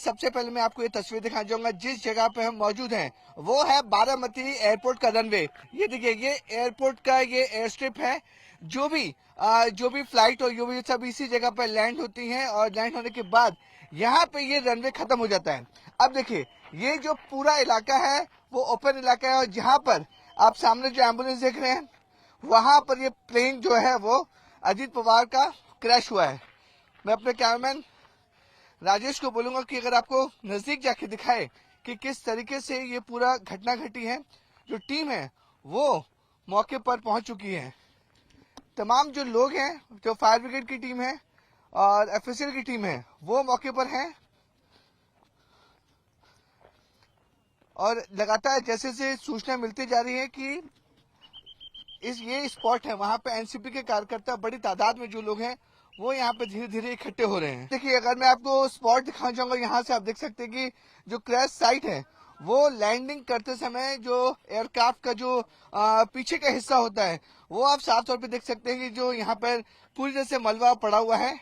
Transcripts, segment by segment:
सबसे पहले मैं आपको ये तस्वीर दिखाना चाहूंगा जिस जगह पे हम मौजूद हैं, वो है बारामती एयरपोर्ट का रनवे। ये देखिए, ये एयरपोर्ट का ये एयर स्ट्रिप है। जो भी फ्लाइट और जो भी सब इसी जगह पे लैंड होती हैं और लैंड होने के बाद यहाँ पे ये रनवे खत्म हो जाता है। अब देखिए, ये जो पूरा इलाका है वो ओपन इलाका है और जहाँ पर आप सामने जो एम्बुलेंस देख रहे हैं, वहां पर ये प्लेन जो है वो अजीत पवार का क्रैश हुआ है। मैं अपने कैमरामैन राजेश को बोलूंगा कि अगर आपको नजदीक जाके दिखाए कि किस तरीके से ये पूरा घटना घटी है। जो टीम है वो मौके पर पहुंच चुकी है। तमाम जो लोग हैं, जो फायर ब्रिगेड की टीम है और एफएसएल की टीम है, वो मौके पर है और लगातार जैसे से सूचना मिलती जा रही है कि ये स्पॉट है, वहां पे एनसीपी के कार्यकर्ता बड़ी तादाद में जो लोग हैं वो यहाँ पे धीरे धीरे इकट्ठे हो रहे हैं। देखिए, अगर मैं आपको स्पॉट दिखाना चाहूंगा, यहाँ से आप देख सकते हैं कि जो क्रैश साइट है वो लैंडिंग करते समय जो एयरक्राफ्ट का जो पीछे का हिस्सा होता है वो आप साफ तौर पे देख सकते हैं कि जो यहाँ पर पूरी तरह से मलबा पड़ा हुआ है।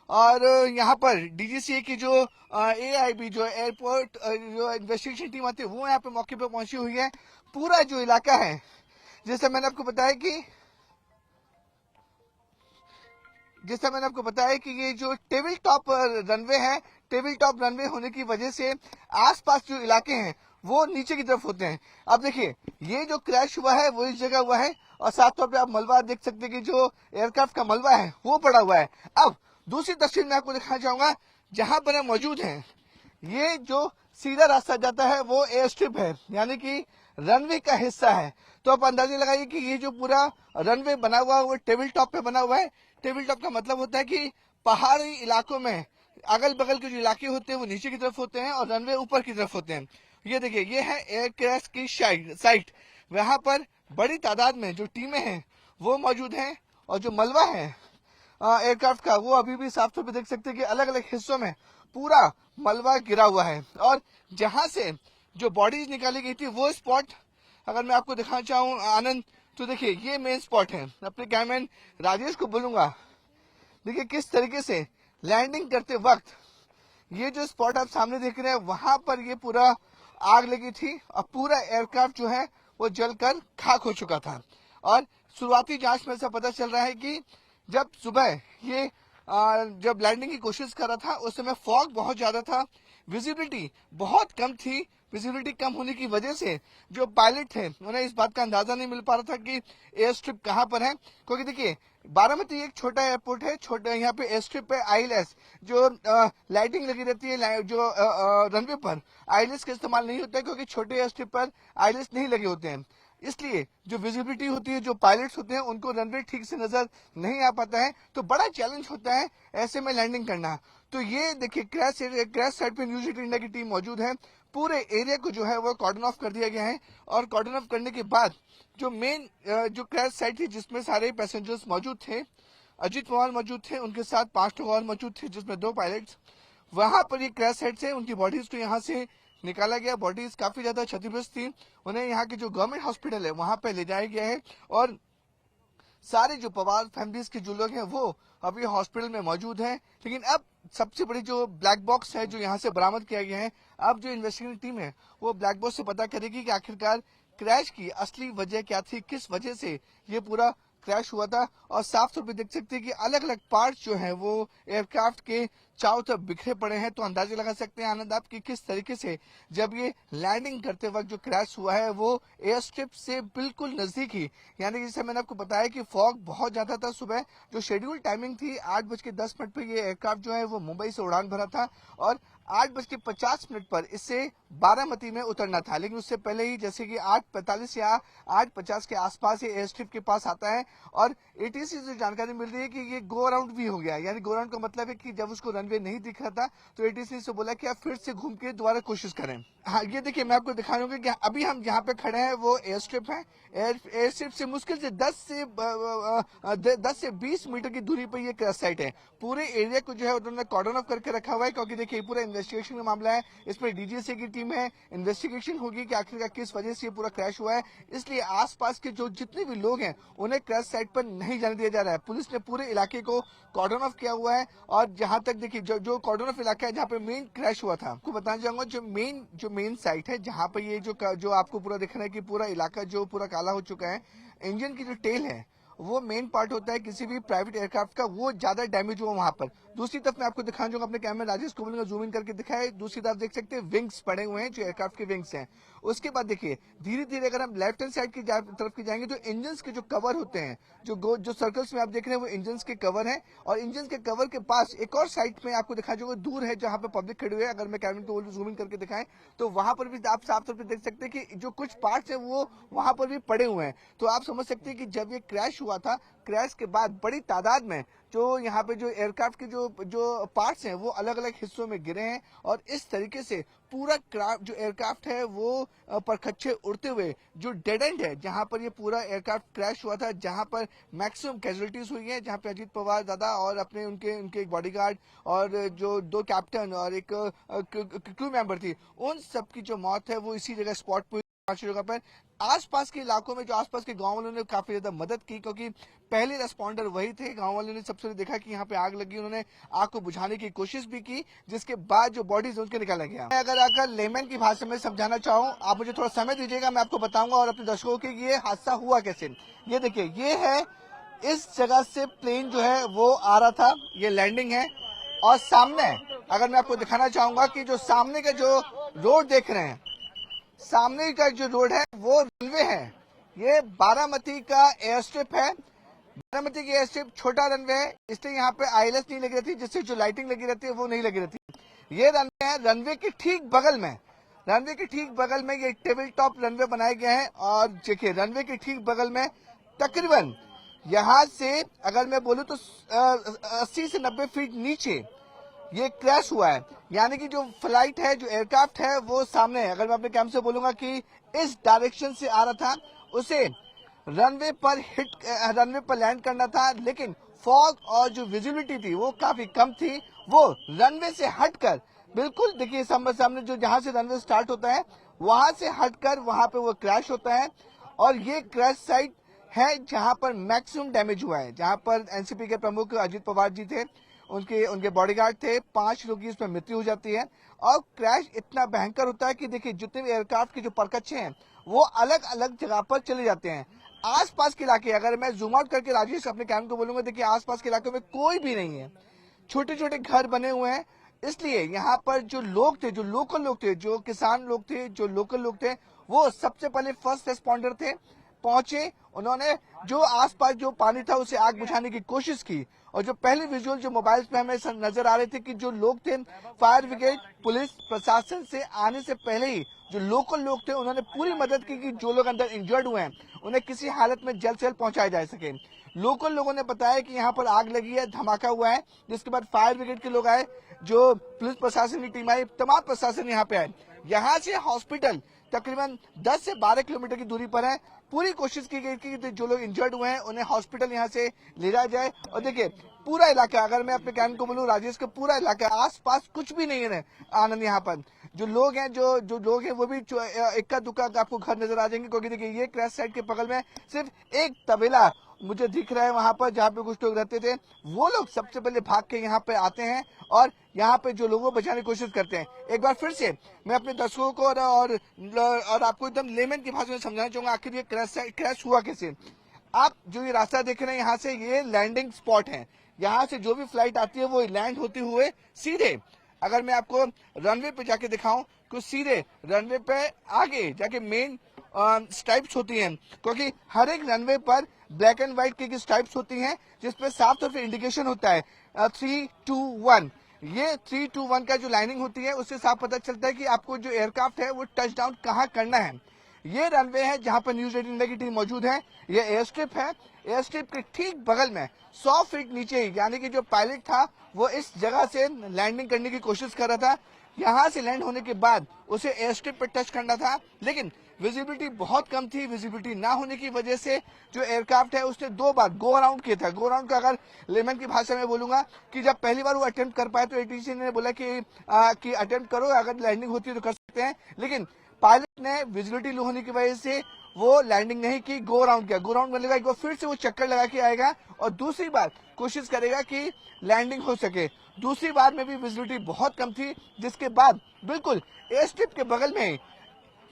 और यहाँ पर डीजीसीए की जो एआईबी जो एयरपोर्ट जो इन्वेस्टिगेशन टीम आती है वो यहाँ पे मौके पर पहुंची हुई है। पूरा जो इलाका है, जैसे मैंने आपको बताया कि ये जो टेबल टॉप रनवे है, टेबल टॉप रनवे होने की वजह से आसपास जो इलाके हैं वो नीचे की तरफ होते हैं। अब देखिए, ये जो क्रैश हुआ है वो इस जगह हुआ है और साथ तौर पे आप मलबा देख सकते हैं कि जो एयरक्राफ्ट का मलबा है वो पड़ा हुआ है। अब दूसरी तस्वीर मैं आपको दिखाना चाहूंगा, जहां पर हम मौजूद हैं, ये जो सीधा रास्ता जाता है वो एयर स्ट्रिप है, यानी कि रनवे का हिस्सा है। तो आप अंदाजा लगाइए कि ये जो पूरा रनवे बना हुआ है वो टेबल टॉप पे बना हुआ है। टेबल टॉप का मतलब होता है कि पहाड़ी इलाकों में अगल बगल के जो इलाके होते हैं वो नीचे की तरफ होते हैं और रनवे ऊपर की तरफ होते हैं। ये देखिए, ये है एयर क्रैश की साइट। वहां पर बड़ी तादाद में जो टीमें हैं वो मौजूद हैं और जो मलबा है एयरक्राफ्ट का वो अभी भी साफ तौर पर देख सकते हैं कि अलग अलग हिस्सों में पूरा मलबा गिरा हुआ है। और जहां से जो बॉडीज निकाली गई थी वो स्पॉट अगर मैं आपको दिखाना चाहूँ आनंद, तो देखिए ये मेन स्पॉट है। अपने कैमरामैन राजेश को बोलूंगा, देखिए किस तरीके से लैंडिंग करते वक्त ये जो स्पॉट आप सामने देख रहे हैं वहां पर ये पूरा आग लगी थी और पूरा एयरक्राफ्ट जो है वो जलकर खाक हो चुका था। और शुरुआती जांच में से पता चल रहा है कि जब सुबह ये जब लैंडिंग की कोशिश कर रहा था उस समय फॉग बहुत ज्यादा था, विजिबिलिटी बहुत कम थी। विजिबिलिटी कम होने की वजह से जो पायलट थे उन्हें इस बात का अंदाजा नहीं मिल पा रहा था कि एयर स्ट्रिप कहां पर है। क्योंकि देखिए, बारामती एक छोटा एयरपोर्ट है, छोटा यहाँ पे एयर स्ट्रिप पे आईएलएस जो लाइटिंग लगी रहती है, जो रनवे पर आईएलएस का इस्तेमाल नहीं होता है क्योंकि छोटे एयर स्ट्रिप पर आईएलएस नहीं लगे होते हैं। इसलिए जो विजिबिलिटी होती है, जो पायलट्स होते हैं उनको रनवे ठीक से नजर नहीं आ पाता है, तो बड़ा चैलेंज होता है ऐसे में लैंडिंग करना। तो ये देखिए, क्रैश साइट पे न्यूज 18 इंडिया की टीम मौजूद है। पूरे एरिया को जो है वो कॉर्डन ऑफ कर दिया गया है और कॉर्डन ऑफ करने के बाद जो मेन जो क्रैश साइट थी जिसमें सारे पैसेंजर्स मौजूद थे, अजीत पवार मौजूद थे, उनके साथ 5 लोग और मौजूद थे जिसमें 2 पायलट्स, वहां पर ये क्रैश साइट से उनकी बॉडीज को यहाँ से निकाला गया। बॉडीज काफी ज्यादा क्षतिग्रस्त थी, उन्हें यहाँ के जो गवर्नमेंट हॉस्पिटल है वहां पे ले जाया गया है। और सारे जो पवार फैमिलीज के जो लोग हैं वो अभी हॉस्पिटल में मौजूद हैं। लेकिन अब सबसे बड़ी जो ब्लैक बॉक्स है जो यहाँ से बरामद किया गया है, अब जो इन्वेस्टिगेशन टीम है वो ब्लैक बॉक्स से पता करेगी कि आखिरकार क्रैश की असली वजह क्या थी, किस वजह से ये पूरा क्रैश हुआ था। और साफ तौर पे देख सकते हैं कि अलग अलग पार्ट्स जो है वो एयरक्राफ्ट के चारों तरफ बिखरे पड़े हैं। तो अंदाजा लगा सकते हैं आनंद आप कि किस तरीके से जब ये लैंडिंग करते वक्त जो क्रैश हुआ है वो एयर स्ट्रिप से बिल्कुल नजदीक ही, यानी जैसे मैंने आपको बताया कि फॉग बहुत ज्यादा था। सुबह जो शेड्यूल टाइमिंग थी 8:10 पे ये एयरक्राफ्ट जो है वो मुंबई से उड़ान भरा था और 8:50 पर इससे बारामती में उतरना था। लेकिन उससे पहले ही जैसे कि 8:45 या 8:50 के आसपास ये एयर स्ट्रिप के पास आता है और एटीसी से जानकारी मिल रही है कि ये गो अराउंड भी हो गया। यानी गो अराउंड का मतलब है कि जब उसको रनवे नहीं दिख रहा था तो एटीसी से बोला कि आप फिर से घूम के दोबारा कोशिश करें। हाँ, ये देखिए, मैं आपको दिखा रहा हूँ कि अभी हम जहाँ पे खड़े हैं वो एयर स्ट्रिप है। एयर स्ट्रिप से मुश्किल से 10 से 20 मीटर की दूरी पर ये क्रैश साइट है। पूरे एरिया को जो है उन्होंने कॉर्डन ऑफ करके रखा हुआ है क्योंकि देखिए पूरा इन्वेस्टिगेशन का मामला है। इसमें डीजीसी की टीम है, इन्वेस्टिगेशन होगी कि आखिरकार किस वजह से ये पूरा क्रैश हुआ है। इसलिए आसपास के जो जितने भी लोग हैं उन्हें क्रैश साइट पर नहीं जाने दिया जा रहा है। पुलिस ने पूरे इलाके को कॉर्डन ऑफ किया हुआ है और जहां तक देखिए देखिए जो कॉर्डन ऑफ इलाका है जहाँ पे मेन क्रैश हुआ था, आपको बताना चाहूंगा जो मेन साइट है जहाँ पे ये जो आपको पूरा दिख रहा है कि पूरा इलाका जो पूरा काला हो चुका है, इंजन की जो टेल है वो मेन पार्ट होता है किसी भी प्राइवेट एयरक्राफ्ट का, वो ज्यादा डैमेज हुआ वहां पर। दूसरी तरफ मैं आपको दिखाना चाहूंगा अपने कैमरे राजेश को बोलूंगा जूम इन करके दिखाए, दूसरी तरफ देख सकते हैं विंग्स पड़े हुए हैं जो एयरक्राफ्ट के विंग्स हैं। उसके बाद देखिए धीरे धीरे अगर हम लेफ्ट हैंड साइड की तरफ की जाएंगे तो इंजन के जो कवर होते हैं, जो सर्कल्स में आप देख रहे हैं वो इंजन के कवर है, और इंजन के कवर के पास एक और साइड में आपको दिखा चाहूंगा दूर है जहां पे पब्लिक खड़ी हुई है। अगर मैं कैमरे को जूम इन करके दिखाएं तो वहां पर भी आप साफ तौर पर देख सकते हैं कि जो कुछ पार्ट्स है वो वहां पर भी पड़े हुए हैं। तो आप समझ सकते हैं कि जब ये क्रैश हुआ था, क्रैश के बाद बड़ी तादाद में जो यहाँ पे जो एयरक्राफ्ट के जो पार्ट्स हैं वो अलग अलग हिस्सों में गिरे हैं, और इस तरीके से पूरा जो एयरक्राफ्ट है वो परखच्चे उड़ते हुए जो डेड एंड है जहां पर ये पूरा एयरक्राफ्ट क्रैश हुआ था, जहां पर मैक्सिमम कैजुअलिटीज हुई हैं, जहां पे अजीत पवार दादा और अपने उनके एक बॉडीगार्ड और जो 2 कैप्टन और एक क्रू मेंबर थी, उन सब की जो मौत है वो इसी जगह स्पॉट पर, 5 जगह पर। आसपास के इलाकों में जो आसपास के गांव वालों ने काफी ज्यादा मदद की, क्योंकि पहले रेस्पॉन्डर वही थे। गांव वालों ने सबसे पहले देखा कि यहाँ पे आग लगी, उन्होंने आग को बुझाने की कोशिश भी की, जिसके बाद जो बॉडीज उनके निकाला गया। मैं अगर लेमन की भाषा में समझाना चाहूँ, आप मुझे थोड़ा समय दीजिएगा, मैं आपको बताऊंगा और अपने दर्शकों की ये हादसा हुआ कैसे। ये देखिए, ये है इस जगह से प्लेन जो है वो आ रहा था, ये लैंडिंग है, और सामने अगर मैं आपको दिखाना चाहूंगा कि जो सामने का जो रोड देख रहे हैं, सामने का जो रोड है वो रनवे है। ये बारामती का एयर स्ट्रिप है। बारामती की एयर स्ट्रिप छोटा रनवे है, इसलिए यहाँ पे आईएलएस नहीं लगी रहती, जिससे जो लाइटिंग लगी रहती है वो नहीं लगी रहती। ये रनवे है, रनवे के ठीक बगल में ये टेबल टॉप रनवे बनाए गए हैं, और देखिए रनवे के ठीक बगल में तकरीबन यहाँ से अगर मैं बोलूँ तो 80 से 90 फीट नीचे ये क्रैश हुआ है। यानी कि जो फ्लाइट है, जो एयरक्राफ्ट है वो सामने है। अगर मैं अपने कैम से बोलूंगा कि इस डायरेक्शन से आ रहा था, उसे रनवे पर लैंड करना था, लेकिन फॉग और जो विजिबिलिटी थी वो काफी कम थी। वो रनवे से हटकर बिल्कुल देखिए सामने जो जहां से रनवे स्टार्ट होता है वहां से हटकर वहां पे वो क्रैश होता है, और ये क्रैश साइट है जहां पर मैक्सिमम डैमेज हुआ है, जहां पर एनसीपी के प्रमुख अजीत पवार जी थे, उनके बॉडीगार्ड थे, 5 लोगों की इसमें मृत्यु हो जाती है। और क्रैश इतना भयंकर होता है कि देखिए जितने भी एयरक्राफ्ट के जो परकच्चे हैं वो अलग अलग जगह पर चले जाते हैं। आसपास के इलाके, अगर मैं जूम आउट करके राजेश अपने कैम को बोलूंगा, देखिए आसपास के इलाकों में कोई भी नहीं है, छोटे छोटे घर बने हुए हैं। इसलिए यहाँ पर जो लोग थे, जो लोकल लोग थे, जो किसान लोग थे, जो लोकल लोग थे, वो सबसे पहले फर्स्ट रेस्पॉन्डर थे, पहुंचे, उन्होंने जो आसपास जो पानी था उसे आग बुझाने की कोशिश की। और जो पहले विजुअल जो मोबाइल्स पे हमें नजर आ रहे थे कि जो लोग थे फायर ब्रिगेड पुलिस प्रशासन से आने से पहले ही जो लोकल लोग थे उन्होंने पूरी मदद की कि जो लोग अंदर इंजर्ड हुए हैं उन्हें किसी हालत में जल्द से जल्द पहुंचाया जा सके। लोकल लोगों ने बताया कि यहाँ पर आग लगी है, धमाका हुआ है, जिसके बाद फायर ब्रिगेड के लोग आए, जो पुलिस प्रशासन की टीम आई, तमाम प्रशासन यहाँ पे आए। यहाँ से हॉस्पिटल तकरीबन 10 से 12 किलोमीटर की दूरी पर है। पूरी कोशिश की गई कि जो लोग इंजर्ड हुए हैं उन्हें हॉस्पिटल यहाँ से ले जाया जाए। और देखिए पूरा इलाका, अगर मैं अपने कैम को बोलूं राजेश का, पूरा इलाका आसपास कुछ भी नहीं है आनंद। यहाँ पर जो लोग हैं जो लोग हैं वो भी इक्का दुक्का आपको घर नजर आ जाएंगे, क्योंकि देखिए ये क्रैश साइट के बगल में सिर्फ एक तबेला मुझे दिख रहा है वहां पर जहाँ पे कुछ लोग रहते थे। वो लोग सबसे पहले भाग के यहाँ पे आते हैं और यहाँ पे जो लोगों को बचाने की कोशिश करते हैं। एक बार फिर से मैं अपने दर्शकों को और आपको एकदम लेमन की भाषा में समझाना चाहूंगा आखिर ये क्रैश हुआ कैसे। आप जो ये रास्ता देख रहे हैं यहाँ से, ये लैंडिंग स्पॉट है। यहाँ से जो भी फ्लाइट आती है वो लैंड होते हुए सीधे, अगर मैं आपको रनवे पे जाके दिखाऊं तो सीधे रनवे पे आगे जाके मेन स्ट्राइप्स होती हैं, क्योंकि हर एक रनवे पर ब्लैक एंड व्हाइट की स्ट्राइप्स होती हैं जिसपे साफ तौर पे इंडिकेशन होता है 321। ये 321 का जो लाइनिंग होती है उससे साफ पता चलता है कि आपको जो एयरक्राफ्ट है वो टच डाउन कहाँ करना है। ये रनवे है जहां पर न्यूज 18 इंडिया की टीम मौजूद है। ये एयर स्ट्रिप है, एयर स्ट्रिप के ठीक बगल में 100 फीट नीचे यानी कि जो पायलट था वो इस जगह से लैंडिंग करने की कोशिश कर रहा था। यहाँ से लैंड होने के बाद उसे एयर स्ट्रिप पर टच करना था, लेकिन विजिबिलिटी बहुत कम थी। विजिबिलिटी ना होने की वजह से जो एयरक्राफ्ट है उसने 2 बार गो अराउंड किया था। गो अराउंड का अगर लेमन की भाषा में बोलूंगा कि जब पहली बार वो अटेम्प्ट कर पाए तो एटीसी ने बोला कि अटेम्प्ट करो, अगर लैंडिंग होती है तो कर सकते हैं, लेकिन पायलट ने विजिबिलिटी लो होने की वजह से वो लैंडिंग नहीं की, गो राउंड किया। गो राउंड करने के बाद फिर से वो चक्कर लगा के आएगा और दूसरी बार कोशिश करेगा कि लैंडिंग हो सके। दूसरी बार में भी विजिबिलिटी बहुत कम थी, जिसके बाद बिल्कुल एयर स्ट्रिप के बगल में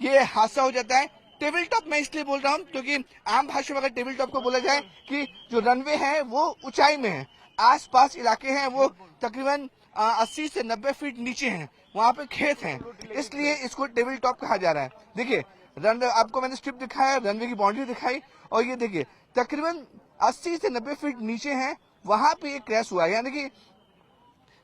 ये हादसा हो जाता है। टेबल टॉप मैं इसलिए बोल रहा हूं क्योंकि आम भाषा में अगर टेबल टॉप को बोला जाए कि जो रनवे है वो ऊंचाई में है, आसपास इलाके हैं वो तकरीबन 80 से 90 फीट नीचे हैं, वहां पे खेत हैं, इसलिए इसको टेबल टॉप कहा जा रहा है। देखिए रनवे, आपको मैंने स्ट्रिप दिखाया, रनवे की बाउंड्री दिखाई, और ये देखिए तकरीबन 80 से 90 फीट नीचे हैं, वहां पे ये क्रैश हुआ है, यानी कि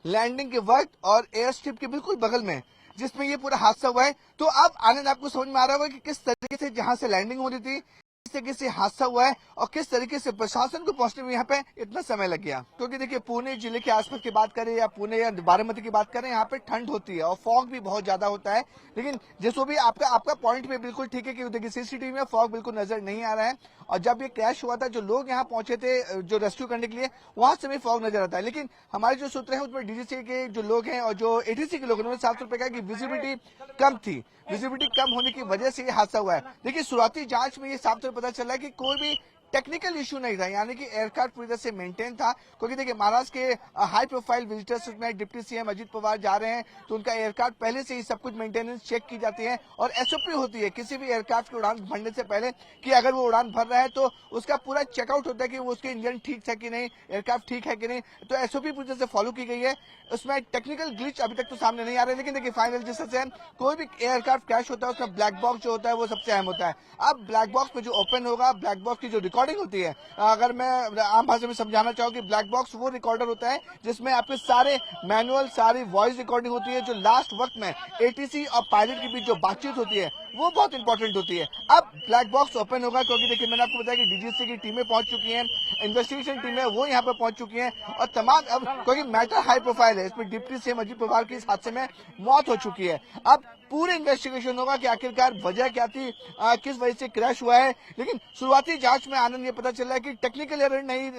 लैंडिंग के वक्त और एयर स्ट्रिप के बिल्कुल बगल में, जिसमें ये पूरा हादसा हुआ है। तो अब आनंद आपको समझ में आ रहा होगा कि किस तरीके से जहां से लैंडिंग हो रही थी, किस तरीके से हादसा हुआ है और किस तरीके से प्रशासन को पहुंचने में यहाँ पे इतना समय लग गया। क्योंकि देखिए पुणे जिले के आसपास की बात करें या पुणे या बारामती की बात करें, यहाँ पे ठंड होती है और फॉग भी बहुत ज्यादा होता है। लेकिन जैसो भी आपका पॉइंट भी बिल्कुल ठीक है कि देखिए सीसीटीवी में फॉग बिल्कुल नजर नहीं आ रहा है, और जब ये क्रैश हुआ था जो लोग यहाँ पहुंचे थे जो रेस्क्यू करने के लिए, वहां से भी फॉग नजर आता है। लेकिन हमारे जो सूत्र है उसमें डीजीसी के जो लोग हैं और जो एटीसी के लोग, उन्होंने साफ तौर पर कहा कि विजिबिलिटी कम थी, विजिबिलिटी कम होने की वजह से ये हादसा हुआ है। देखिए शुरुआती जांच में ये साफ तौर पर पता चला है कि कोई भी टेक्निकल इशू नहीं था, यानी कि एयरक्राफ्ट पूरी तरह से मेंटेन था। क्योंकि देखिए महाराष्ट्र के हाई प्रोफाइल विजिटर्स में डिप्टी सीएम अजित पवार जा रहे हैं, तो उनका एयरक्राफ्ट पहले से ही सब कुछ मेंटेनेंस चेक की जाती है और एसओपी होती है किसी भी एयरक्राफ्ट की उड़ान भरने से पहले कि अगर वो उड़ान भर रहा है तो उसका पूरा चेकआउट होता है कि वो उसके इंजन ठीक है कि नहीं, एयरक्राफ्ट ठीक है कि नहीं। तो एसओपी पूरी तरह से फॉलो की गई है, उसमें टेक्निकल ग्लिच अभी तक तो सामने नहीं आ रहे। लेकिन देखिए फाइनल जिस तरह से कोई भी एयरक्राफ्ट क्रैश होता है उसमें ब्लैक बॉक्स जो होता है वो सबसे अहम होता है। अब ब्लैक बॉक्स में जो ओपन होगा, ब्लैक बॉक्स की जो रिकॉर्डिंग होती है, अगर मैं आम भाषा में समझाना चाहूँ कि ब्लैक बॉक्स वो रिकॉर्डर होता है जिसमें आपके सारे मैनुअल, सारी वॉइस रिकॉर्डिंग होती है, जो लास्ट वक्त में एटीसी और पायलट के बीच जो बातचीत होती है वो बहुत इंपॉर्टेंट होती है। अब ब्लैक बॉक्स ओपन होगा क्योंकि देखिए मैंने आपको बताया कि डीजीसी की टीमें पहुंच चुकी हैं, इन्वेस्टिगेशन टीमें वो यहाँ पे पहुंच चुकी हैं, और तमाम, अब क्योंकि मैटर हाई प्रोफाइल है, इसमें डिप्टी सीएम अजित पवार की इस हादसे में मौत हो चुकी है। अब पूरे इन्वेस्टिगेशन होगा कि आखिरकार वजह क्या थी, किस वजह से क्रैश हुआ है। लेकिन शुरुआती जांच में आनंद ये पता चल रहा है कि टेक्निकल एरर नहीं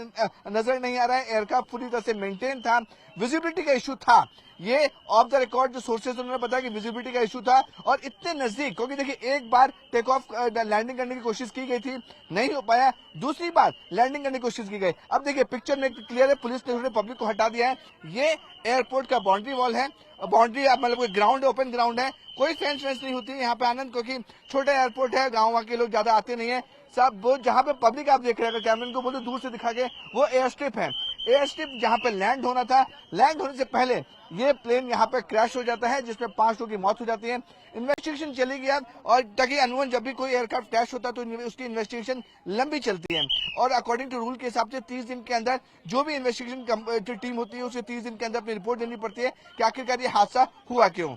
नजर नहीं आ रहा है, एयरक्राफ्ट पूरी तरह से मेंटेन था, विजिबिलिटी का इशू था। ये ऑफ द रिकॉर्ड जो सोर्सेज उन्होंने बताया कि विजिबिलिटी का इशू था, और इतने नजदीक, क्योंकि देखिए एक बार टेक ऑफ लैंडिंग करने की कोशिश की गई थी, नहीं हो पाया, दूसरी बार लैंडिंग करने की कोशिश की गई। अब देखिए पिक्चर में क्लियर है, पुलिस ने पब्लिक को हटा दिया है, ये एयरपोर्ट का बाउंड्री वॉल है, बाउंड्री मतलब ग्राउंड है, ओपन ग्राउंड है, कोई फेंस नहीं होती है यहाँ पे आनंद, क्योंकि छोटा एयरपोर्ट है, गाँव के लोग ज्यादा आते नहीं है। सब वो जहाँ पे पब्लिक आप देख रहे हैं, कैमरे को बोलते दूर से दिखा के, वो एयर स्ट्रिप है। एयर स्ट्रिप जहाँ पे लैंड होना था, लैंड होने से पहले ये प्लेन यहाँ पे क्रैश हो जाता है, जिसमें 5 लोगों की मौत हो जाती है। इन्वेस्टिगेशन चलेगी अब, और ताकि अनवन जब भी कोई एयरक्राफ्ट क्रैश होता है तो उसकी इन्वेस्टिगेशन लंबी चलती है, और अकॉर्डिंग टू रूल के हिसाब से 30 दिन के अंदर जो भी इन्वेस्टिगेशन टीम होती है उसे 30 दिन के अंदर अपनी रिपोर्ट देनी पड़ती है कि आखिरकार ये हादसा हुआ क्यों।